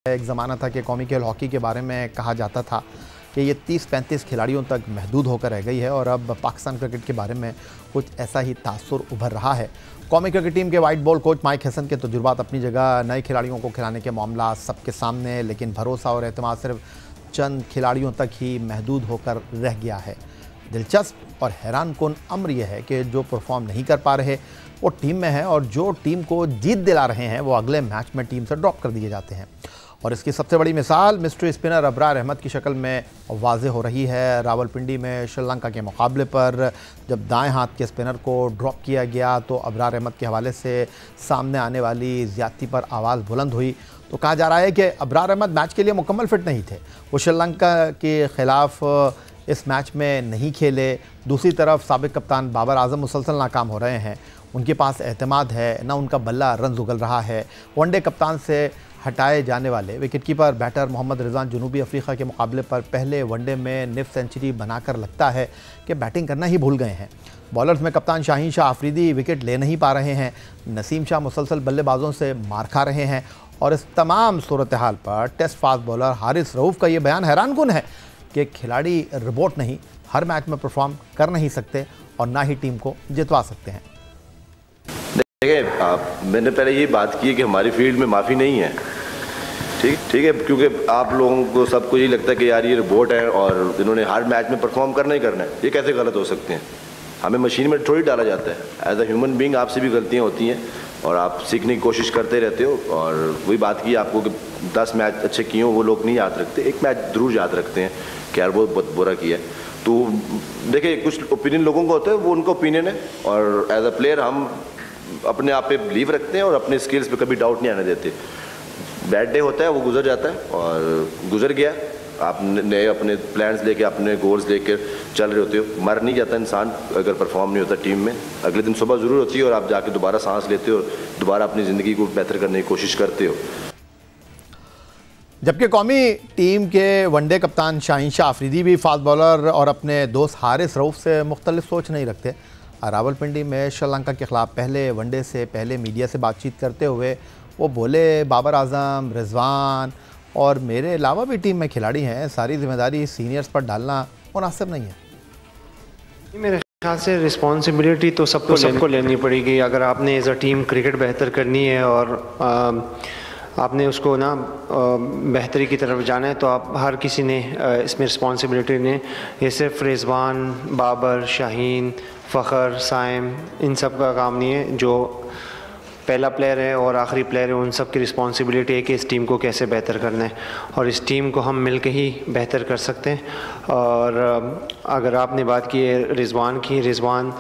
एक ज़माना था कि कौमी खेल हॉकी के बारे में कहा जाता था कि ये 30-35 खिलाड़ियों तक महदूद होकर रह गई है और अब पाकिस्तान क्रिकेट के बारे में कुछ ऐसा ही तासुर उभर रहा है। कौमी क्रिकेट टीम के white ball coach Mike Hasan के तजुर्बात अपनी जगह, नए खिलाड़ियों को खिलाने के मामला सबके सामने, लेकिन भरोसा और एतमाद सिर्फ चंद खिलाड़ियों तक ही महदूद होकर रह गया है। दिलचस्प और हैरान कुन अम्र यह है कि जो परफॉर्म नहीं कर पा रहे वो टीम में है और जो टीम को जीत दिला रहे हैं वो अगले मैच में टीम से ड्रॉप कर दिए जाते हैं। और इसकी सबसे बड़ी मिसाल मिस्ट्री स्पिनर अबरार अहमद की शक्ल में वाज़ेह हो रही है। रावलपिंडी में श्रीलंका के मुकाबले पर जब दाएं हाथ के स्पिनर को ड्रॉप किया गया तो अबरार अहमद के हवाले से सामने आने वाली ज़्यादती पर आवाज़ बुलंद हुई। तो कहा जा रहा है कि अबरार अहमद मैच के लिए मुकम्मल फिट नहीं थे, वो श्रीलंका के ख़िलाफ़ इस मैच में नहीं खेले। दूसरी तरफ साबिक कप्तान बाबर आजम मुसलसल नाकाम हो रहे हैं, उनके पास एतमाद है ना, उनका बल्ला रन उगल रहा है। वनडे कप्तान से हटाए जाने वाले विकेटकीपर बैटर मोहम्मद रिजवान जनूबी अफ्रीका के मुकाबले पर पहले वनडे में निफ सेंचुरी बनाकर लगता है कि बैटिंग करना ही भूल गए हैं। बॉलर्स में कप्तान शाहीन शाह आफरीदी विकेट ले नहीं पा रहे हैं, नसीम शाह मुसलसल बल्लेबाजों से मार खा रहे हैं। और इस तमाम सूरत हाल पर test fast bowler Haris Rauf का ये बयान हैरानकुन है कि खिलाड़ी रोबोट नहीं, हर मैच में परफॉर्म कर नहीं सकते और ना ही टीम को जितवा सकते हैं। देखिए, मैंने पहले ये बात की कि हमारी फील्ड में माफ़ी नहीं है, ठीक है, क्योंकि आप लोगों को सबको ये लगता है कि यार ये रोबोट है और इन्होंने हर मैच में परफॉर्म करना ही करना है। ये कैसे गलत हो सकते हैं? हमें मशीन में थोड़ी डाला जाता है। एज अ ह्यूमन बीइंग आपसे भी गलतियाँ होती हैं और आप सीखने की कोशिश करते रहते हो। और वही बात की आपको कि 10 मैच अच्छे किए हो वो लोग नहीं याद रखते, एक मैच ज़रूर याद रखते हैं कि यार वो बहुत बुरा किया है। तो देखिए, कुछ ओपिनियन लोगों का होता है, वो उनका ओपिनियन है और एज अ प्लेयर हम अपने आप पे बिलीव रखते हैं और अपने स्किल्स पे कभी डाउट नहीं आने देते। बैड डे होता है, वो गुजर जाता है और गुजर गया। आप नए अपने प्लान्स लेके, अपने गोल्स लेकर चल रहे होते हो। मर नहीं जाता इंसान अगर परफॉर्म नहीं होता टीम में, अगले दिन सुबह ज़रूर होती है और आप जाके दोबारा सांस लेते हो, दोबारा अपनी ज़िंदगी को बेहतर करने की कोशिश करते हो। जबकि कौमी टीम के वनडे कप्तान शाहीन शाह आफरीदी भी फास्ट बॉलर और अपने दोस्त हारिस रऊफ़ से मुख्तलिफ सोच नहीं रखते। रावलपिंडी में श्रीलंका के ख़िलाफ़ पहले वनडे से पहले मीडिया से बातचीत करते हुए वो बोले, बाबर आजम, रिजवान और मेरे अलावा भी टीम में खिलाड़ी हैं, सारी जिम्मेदारी सीनियर्स पर डालना मुनासिब नहीं है। मेरे ख्याल से रिस्पॉन्सिबिलिटी तो सबको लेनी पड़ेगी। अगर आपने एज अ टीम क्रिकेट बेहतर करनी है और आपने उसको ना बेहतरी की तरफ जाना है तो आप हर किसी ने इसमें रिस्पॉन्सिबिलिटी ने, ये सिर्फ रिजवान, बाबर, शाहीन, फ़खर, साइम इन सब का काम नहीं है। जो पहला प्लेयर है और आखिरी प्लेयर है, उन सब की रिस्पॉन्सिबिलिटी है कि इस टीम को कैसे बेहतर करना है और इस टीम को हम मिल के ही बेहतर कर सकते हैं। और अगर आपने बात की है रिजवान की, रिजवान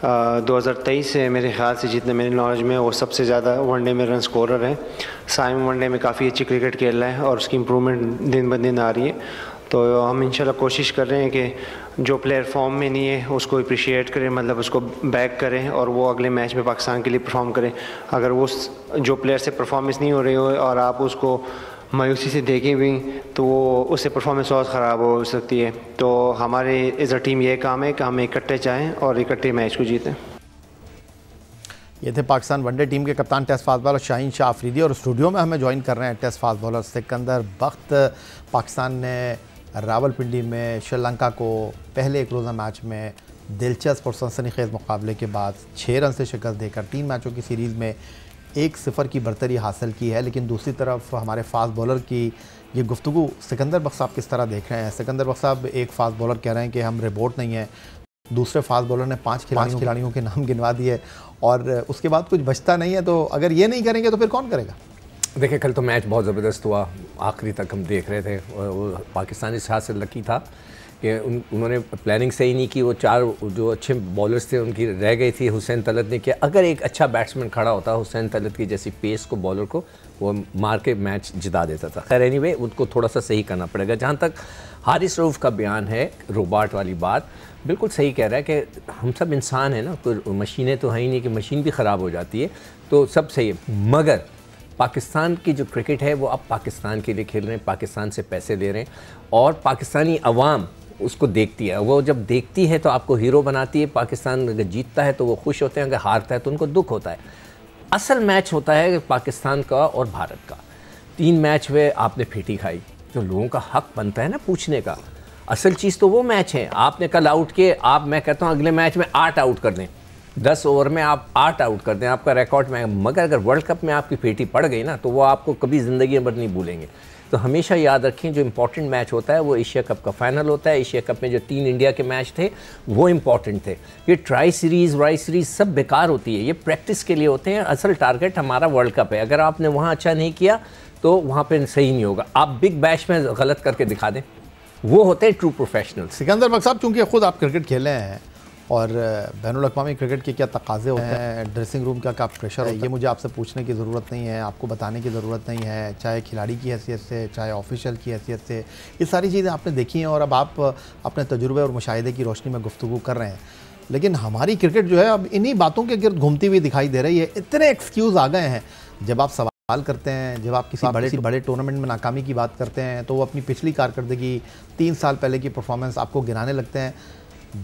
2023 से मेरे ख्याल से जितने मेरे नॉलेज में वो सबसे ज़्यादा वनडे में रन स्कोरर है। साइम वनडे में काफ़ी अच्छी क्रिकेट खेल रहा है और उसकी इम्प्रूवमेंट दिन ब दिन आ रही है। तो हम इंशाल्लाह कोशिश कर रहे हैं कि जो प्लेयर फॉर्म में नहीं है उसको अप्रिशिएट करें, मतलब उसको बैक करें और वो अगले मैच में पाकिस्तान के लिए परफॉर्म करें। अगर वो जो प्लेयर से परफॉर्मेंस नहीं हो रही हो और आप उसको मायूसी से देखें भी तो वो उससे परफॉर्मेंस और ख़राब हो सकती है। तो हमारे एज अ टीम ये काम है कि हम इकट्ठे चाहें और इकट्ठे मैच को जीतें। ये थे पाकिस्तान वनडे टीम के कप्तान test fast bowler Shaheen Shah Afridi और स्टूडियो में हमें ज्वाइन कर रहे हैं test fast bowler Sikandar Bakht. Pakistan ने रावलपिंडी में श्रीलंका को पहले एक रोज़ा मैच में दिलचस्प और सनसनीखेज़ मुकाबले के बाद 6 रन से शिकस्त देकर 3 मैचों की सीरीज़ में 1-0 की बरतरी हासिल की है। लेकिन दूसरी तरफ हमारे फास्ट बॉलर की ये गुफ्तगू सिकंदर बख्त साहब किस तरह देख रहे हैं? सिकंदर बख्त साहब, एक फास्ट बॉलर कह रहे हैं कि हम रोबोट नहीं हैं, दूसरे फास्ट बॉलर ने 5 खिलाड़ियों के नाम गिनवा दिए और उसके बाद कुछ बचता नहीं है। तो अगर ये नहीं करेंगे तो फिर कौन करेगा? देखिए, कल तो मैच बहुत ज़बरदस्त हुआ, आखिरी तक हम देख रहे थे और वो पाकिस्तान इस हाथ से लकी था कि उन्होंने प्लानिंग सही नहीं की। वो 4 जो अच्छे बॉलर्स थे उनकी रह गई थी। हुसैन तलत ने किया, अगर एक अच्छा बैट्समैन खड़ा होता हुसैन तलत की जैसी पेस को बॉलर को वो मार के मैच जिता देता था। खैर एनीवे, उनको थोड़ा सा सही करना पड़ेगा। जहाँ तक हारिस रऊफ़ का बयान है, रोबोट वाली बात, बिल्कुल सही कह रहा है कि हम सब इंसान हैं ना, कोई मशीनें तो हैं ही नहीं कि मशीन भी ख़राब हो जाती है, तो सब सही है। मगर पाकिस्तान की जो क्रिकेट है वो अब पाकिस्तान के लिए खेल रहे हैं, पाकिस्तान से पैसे ले रहे हैं और पाकिस्तानी अवाम उसको देखती है। वो जब देखती है तो आपको हीरो बनाती है। पाकिस्तान अगर जीतता है तो वो खुश होते हैं, अगर हारता है तो उनको दुख होता है। असल मैच होता है पाकिस्तान का और भारत का। 3 मैच हुए, आपने फीटी खाई, तो लोगों का हक बनता है ना पूछने का। असल चीज़ तो वो मैच है, आपने कल आउट किए, आप मैं कहता हूँ अगले मैच में 8 आउट कर दें, 10 ओवर में आप 8 आउट कर दें, आपका रिकॉर्ड में। मगर अगर वर्ल्ड कप में आपकी फेटी पड़ गई ना, तो वो आपको कभी ज़िंदगी भर नहीं भूलेंगे। तो हमेशा याद रखें, जो इंपॉर्टेंट मैच होता है वो एशिया कप का फाइनल होता है। एशिया कप में जो 3 इंडिया के मैच थे वो इंपॉर्टेंट थे। ये ट्राई सीरीज़ वाई सीरीज़ सब बेकार होती है, ये प्रैक्टिस के लिए होते हैं। असल टारगेट हमारा वर्ल्ड कप है। अगर आपने वहाँ अच्छा नहीं किया तो वहाँ पे सही नहीं होगा। आप बिग बैश में गलत करके दिखा दें, वो होते हैं ट्रू प्रोफेशनल्स। सिकंदर बख्श साहब, चूँकि खुद आप क्रिकेट खेले हैं और बैनुल-अक़वामी क्रिकेट के क्या तकाज़े होते हैं, ड्रेसिंग रूम का क्या प्रेशर होता है, ये मुझे आपसे पूछने की ज़रूरत नहीं है, आपको बताने की ज़रूरत नहीं है, चाहे खिलाड़ी की हैसियत से, चाहे ऑफिशियल की हैसियत से। ये सारी चीज़ें आपने देखी हैं और अब आप अपने तजुर्बे और मुशाहिदे की रोशनी में गुफ्तगू कर रहे हैं। लेकिन हमारी क्रिकेट जो है अब इन्हीं बातों के गिर्द घूमती हुई दिखाई दे रही है। इतने एक्सक्यूज़ आ गए हैं। जब आप सवाल करते हैं, जब आप किसी बड़े टूर्नामेंट में नाकामी की बात करते हैं, तो वो अपनी पिछली कारकर्दगी 3 साल पहले की परफॉर्मेंस आपको गिनाने लगते हैं।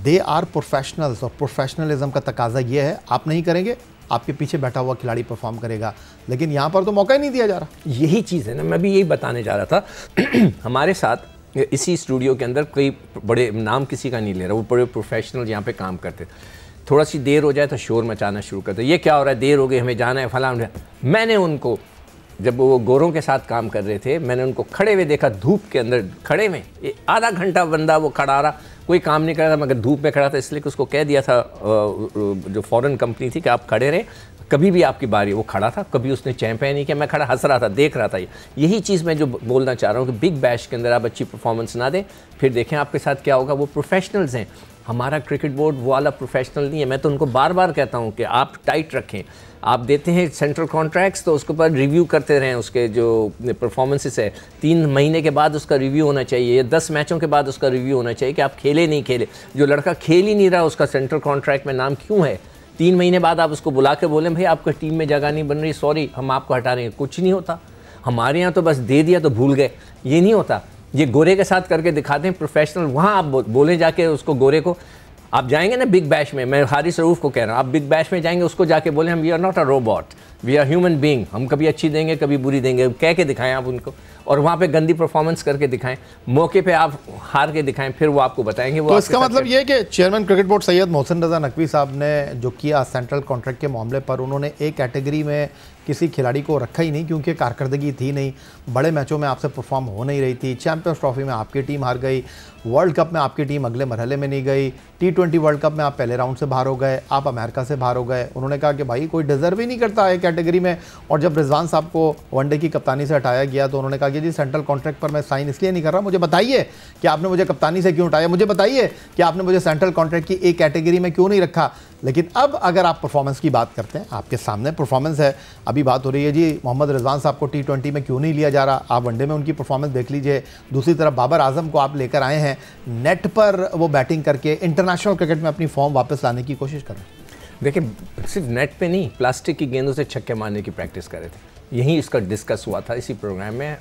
दे आर प्रोफेशनल्स और प्रोफेशनलिज्म का तकाजा ये है, आप नहीं करेंगे, आपके पीछे बैठा हुआ खिलाड़ी परफॉर्म करेगा। लेकिन यहाँ पर तो मौका ही नहीं दिया जा रहा। यही चीज़ है ना, मैं भी यही बताने जा रहा था। हमारे साथ इसी स्टूडियो के अंदर कोई बड़े, नाम किसी का नहीं ले रहा, वो बड़े प्रोफेशनल यहाँ पे काम करते। थोड़ा सी देर हो जाए तो शोर मचाना शुरू करते, ये क्या हो रहा है, देर हो गई, हमें जाना है, फलां। मैंने उनको, जब वो गोरों के साथ काम कर रहे थे, मैंने उनको खड़े हुए देखा, धूप के अंदर खड़े में, आधा घंटा बंदा वो खड़ा रहा, कोई काम नहीं कर रहा था, मगर धूप में खड़ा था। इसलिए कि उसको कह दिया था जो फॉरेन कंपनी थी कि आप खड़े रहे, कभी भी आपकी बारी। वो खड़ा था, कभी उसने चैंपियन नहीं किया, मैं खड़ा हंस रहा था, देख रहा था। यही चीज़ मैं जो बोलना चाह रहा हूँ कि बिग बैश के अंदर आप अच्छी परफॉर्मेंस ना दें, फिर देखें आपके साथ क्या होगा। वो प्रोफेशनल्स हैं, हमारा क्रिकेट बोर्ड वो वाला प्रोफेशनल नहीं है। मैं तो उनको बार बार कहता हूँ कि आप टाइट रखें। आप देते हैं सेंट्रल कॉन्ट्रैक्ट्स, तो उसके ऊपर रिव्यू करते रहें, उसके जो परफॉर्मेंसेस है 3 महीने के बाद उसका रिव्यू होना चाहिए, या 10 मैचों के बाद उसका रिव्यू होना चाहिए कि आप खेले नहीं खेले। जो लड़का खेल ही नहीं रहा, उसका सेंट्रल कॉन्ट्रैक्ट में नाम क्यों है? 3 महीने बाद आप उसको बुला के बोलें, भाई आपका टीम में जगह नहीं बन रही, सॉरी हम आपको हटा रहे हैं। कुछ नहीं होता। हमारे यहाँ तो बस दे दिया तो भूल गए, ये नहीं होता। ये गोरे के साथ करके दिखाते हैं प्रोफेशनल। वहाँ आप बोलें जाके उसको, गोरे को, आप जाएंगे ना बिग बैश में, मैं हारिस रऊफ को कह रहा हूँ, आप बिग बैश में जाएंगे, उसको जाके बोले हम we are not a robot, we are human being, हम कभी अच्छी देंगे कभी बुरी देंगे, कह के दिखाएं आप उनको। और वहाँ पे गंदी परफॉर्मेंस करके दिखाएं, मौके पे आप हार के दिखाएं, फिर वो आपको बताएंगे। वो तो इसका मतलब ये है कि chairman cricket board Syed Mohsin Raza Naqvi sahab ने जो किया सेंट्रल कॉन्ट्रैक्ट के मामले पर, उन्होंने एक कैटेगरी में किसी खिलाड़ी को रखा ही नहीं, क्योंकि कारकर्दगी थी नहीं, बड़े मैचों में आपसे परफॉर्म हो नहीं रही थी। चैंपियंस ट्रॉफी में आपकी टीम हार गई, वर्ल्ड कप में आपकी टीम अगले मरहले में नहीं गई, T20 वर्ल्ड कप में आप पहले राउंड से बाहर हो गए, आप अमेरिका से बाहर हो गए। उन्होंने कहा कि भाई कोई डिज़र्व ही नहीं करता है कैटेगरी में। और जब रिजवान साहब को वनडे की कप्तानी से हटाया गया, तो उन्होंने कहा कि जी सेंट्रल कॉन्ट्रैक्ट पर मैं साइन इसलिए नहीं कर रहा, मुझे बताइए कि आपने मुझे कप्तानी से क्यों हटाया, मुझे बताइए कि आपने मुझे सेंट्रल कॉन्ट्रैक्ट की एक कैटेगरी में क्यों नहीं रखा। लेकिन अब अगर आप परफॉर्मेंस की बात करते हैं, आपके सामने परफॉर्मेंस है, अभी बात हो रही है जी मोहम्मद रिजवान साहब को T20 में क्यों नहीं लिया जा रहा, आप वनडे में उनकी परफॉर्मेंस देख लीजिए। दूसरी तरफ बाबर आजम को आप लेकर आए हैं, नेट पर वो बैटिंग करके इंटरनेशनल क्रिकेट में अपनी फॉर्म वापस लाने की कोशिश कर रहे हैं। देखिए, सिर्फ नेट पे नहीं, प्लास्टिक की गेंदों से छक्के मारने की प्रैक्टिस कर रहे थे। यही इसका डिस्कस हुआ था इसी प्रोग्राम में,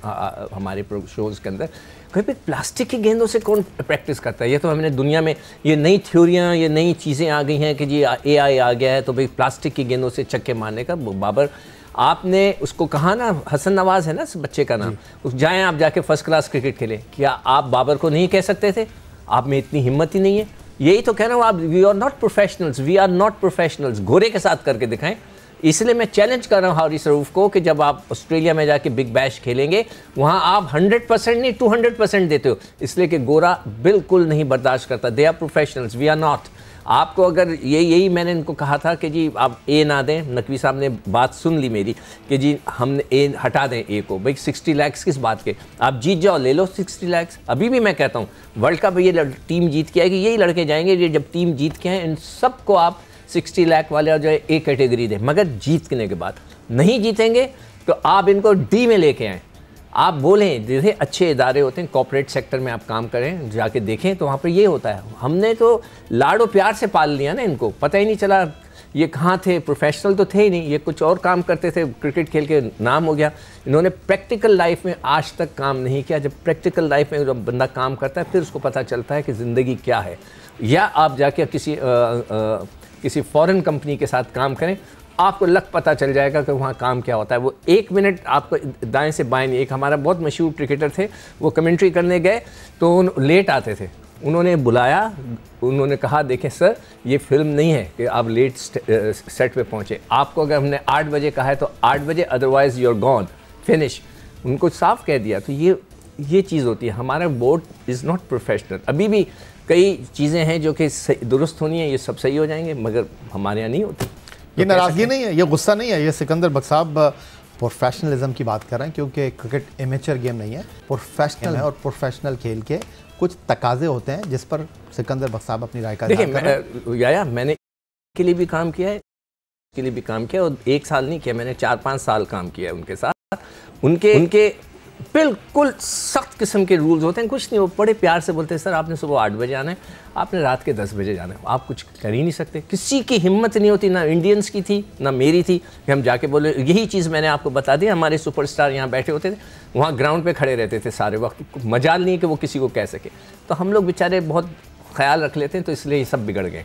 हमारे शोज़ के अंदर। कहीं पे प्लास्टिक की गेंदों से कौन प्रैक्टिस करता है? ये तो हमने दुनिया में ये नई थ्योरियाँ, ये नई चीज़ें आ गई हैं कि जी AI आ गया है, तो भाई प्लास्टिक की गेंदों से छक्के मारने का। बाबर, आपने उसको कहा ना, हसन नवाज़ है ना उस बच्चे का नाम, उस जाएँ आप जाके फर्स्ट क्लास क्रिकेट खेलें। क्या आप बाबर को नहीं कह सकते थे? आप में इतनी हिम्मत ही नहीं है। यही तो कह रहा हूँ, आप we are not professionals, we are not professionals. घोड़े के साथ करके दिखाएं। इसलिए मैं चैलेंज कर रहा हूँ हारिस रऊफ को कि जब आप ऑस्ट्रेलिया में जाके बिग बैश खेलेंगे, वहाँ आप 100% नहीं 200% देते हो, इसलिए कि गोरा बिल्कुल नहीं बर्दाश्त करता। They are professionals, we are not. आपको अगर यही मैंने इनको कहा था कि जी आप ए ना दें, नकवी साहब ने बात सुन ली मेरी कि जी हम ए हटा दें ए को। भाई 60 लाख किस बात के, आप जीत जाओ, ले लो 60 लाख। अभी भी मैं कहता हूँ वर्ल्ड कप ये टीम जीत के आएगी, यही लड़के जाएंगे। ये जब टीम जीत के हैं, इन सबको आप 60 लाख वाले जो है ए कैटेगरी दें, मगर जीतने के बाद। नहीं जीतेंगे तो आप इनको डी में लेके आएँ। आप बोलें, जैसे अच्छे इदारे होते हैं, कॉर्पोरेट सेक्टर में आप काम करें, जाके देखें तो वहाँ पर ये होता है। हमने तो लाडो प्यार से पाल लिया ना इनको, पता ही नहीं चला ये कहाँ थे, प्रोफेशनल तो थे ही नहीं, ये कुछ और काम करते थे, क्रिकेट खेल के नाम हो गया। इन्होंने प्रैक्टिकल लाइफ में आज तक काम नहीं किया। जब प्रैक्टिकल लाइफ में जब बंदा काम करता है, फिर उसको पता चलता है कि ज़िंदगी क्या है। या आप जाके किसी फॉरेन कंपनी के साथ काम करें, आपको लग पता चल जाएगा कि वहाँ काम क्या होता है। वो 1 मिनट आपको दाएं से बाएं नहीं। एक हमारा बहुत मशहूर क्रिकेटर थे, वो कमेंट्री करने गए तो लेट आते थे, उन्होंने बुलाया, उन्होंने कहा देखें सर ये फिल्म नहीं है कि आप लेट सेट पे पहुँचे, आपको अगर हमने 8 बजे कहा है तो 8 बजे, otherwise you are gone, finish, उनको साफ कह दिया। तो ये चीज़ होती है। हमारा बोर्ड इज़ नॉट प्रोफेशनल। अभी भी कई चीज़ें हैं जो कि दुरुस्त होनी है, ये सब सही हो जाएंगे, मगर हमारे यहाँ नहीं होती। ये नाराज़गी नहीं है, ये गुस्सा नहीं है, ये सिकंदर बख्श साहब प्रोफेशनलिज्म की बात कर रहे हैं, क्योंकि क्रिकेट एमेचर गेम नहीं है, प्रोफेशनल है और प्रोफेशनल खेल के कुछ तकाजे होते हैं जिस पर सिकंदर बख्श साहब अपनी राय का देखिए मैंने के लिए भी काम किया है, के लिए भी काम किया, और 1 साल नहीं किया, मैंने 4-5 साल काम किया है उनके साथ। उनके बिल्कुल सख्त किस्म के रूल्स होते हैं, कुछ नहीं, वो बड़े प्यार से बोलते हैं सर आपने सुबह 8 बजे आना है, आपने रात के 10 बजे जाना है, आप कुछ कर ही नहीं सकते। किसी की हिम्मत नहीं होती, ना इंडियंस की थी ना मेरी थी कि हम जाके बोले। यही चीज़ मैंने आपको बता दी, हमारे सुपरस्टार यहाँ बैठे होते थे, वहाँ ग्राउंड पे खड़े रहते थे सारे वक्त, मजाल नहीं है कि वो किसी को कह सके। तो हम लोग बेचारे बहुत ख्याल रख लेते हैं, तो इसलिए ये सब बिगड़ गए।